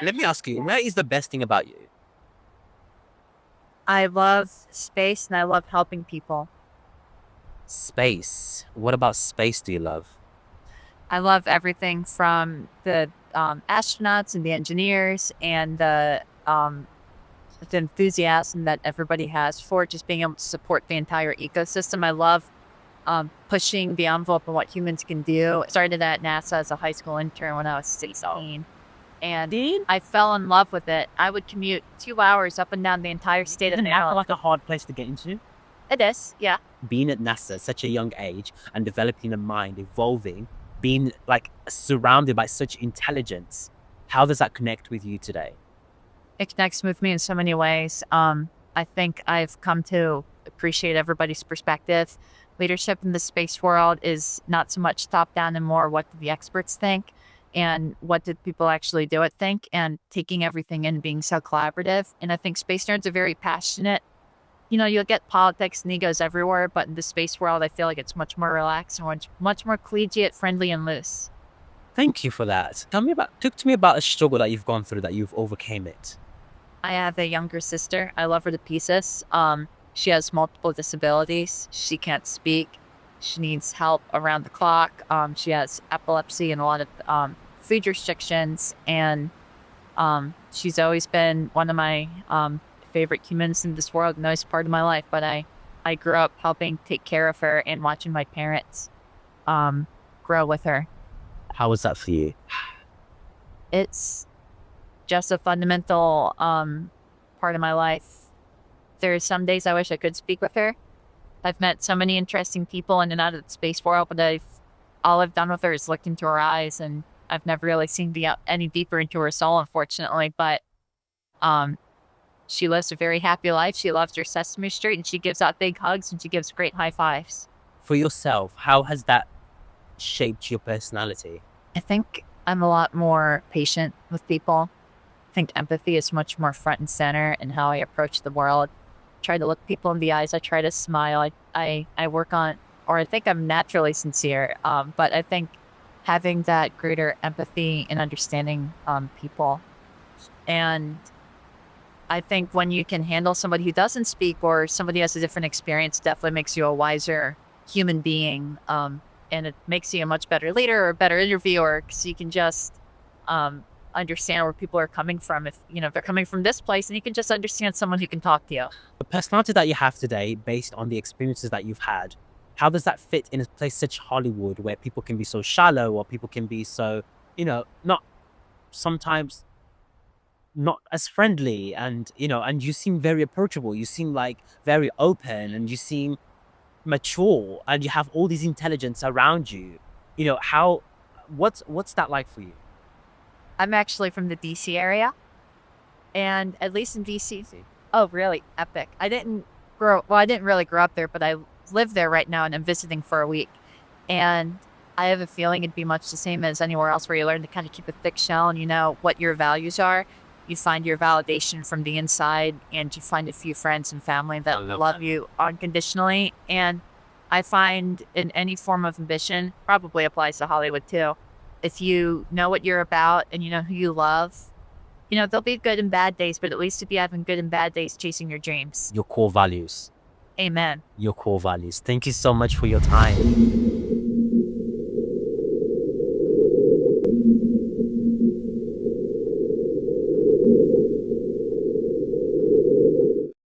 Let me ask you, what is the best thing about you? I love space and I love helping people. Space. What about space do you love? I love everything from the astronauts and the engineers and the enthusiasm that everybody has for just being able to support the entire ecosystem. I love pushing the envelope of what humans can do. I started at NASA as a high school intern when I was 16, and Did I fell in love with it. I would commute 2 hours up and down the entire state of isn't it Maryland. like a hard place to get into? It is, yeah. Being at NASA at such a young age and developing a mind, evolving, being like surrounded by such intelligence, how does that connect with you today? It connects with me in so many ways. I think I've come to appreciate everybody's perspective. Leadership in the space world is not so much top down and more what do the experts think and what did people actually do it think, and taking everything in, being so collaborative. And I think space nerds are very passionate. You'll get politics and egos everywhere, but in the space world, I feel like it's much more relaxed and much more collegiate, friendly, and loose. Thank you for that. Talk to me about a struggle that you've gone through that you've overcame it. I have a younger sister. I love her to pieces. She has multiple disabilities. She can't speak. She needs help around the clock. She has epilepsy and a lot of food restrictions. And she's always been one of my favorite humans in this world, the most part of my life. But I grew up helping take care of her and watching my parents grow with her. How was that for you? It's just a fundamental part of my life. There's some days I wish I could speak with her. I've met so many interesting people in and out of the space world, but all I've done with her is looked into her eyes, and I've never really seen any deeper into her soul, unfortunately. But um, she lives a very happy life. She loves her Sesame Street, and she gives out big hugs, and she gives great high fives. For yourself, how has that shaped your personality? I think I'm a lot more patient with people. I think empathy is much more front and center in how I approach the world. Try to look people in the eyes. I try to smile. I work on, or I think I'm naturally sincere. But I think having that greater empathy and understanding people. And I think when you can handle somebody who doesn't speak or somebody has a different experience, definitely makes you a wiser human being. And it makes you a much better leader or a better interviewer because you can just understand where people are coming from. If they're coming from this place, and you can just understand someone who can talk to you. The personality that you have today, based on the experiences that you've had, how does that fit in a place such Hollywood where people can be so shallow or people can be so, not sometimes not as friendly and you seem very approachable. You seem like very open and you seem mature and you have all this intelligence around you. How what's that like for you? I'm actually from the DC area, and at least in DC, oh, really epic. I didn't really grow up there, but I live there right now, and I'm visiting for a week. And I have a feeling it'd be much the same as anywhere else where you learn to kind of keep a thick shell and you know what your values are. You find your validation from the inside, and you find a few friends and family I that love love that. you unconditionally. And I find in any form of ambition, probably applies to Hollywood too. If you know what you're about and you know who you love, there'll be good and bad days, but at least if you're having good and bad days chasing your dreams. Your core values. Amen. Your core values. Thank you so much for your time.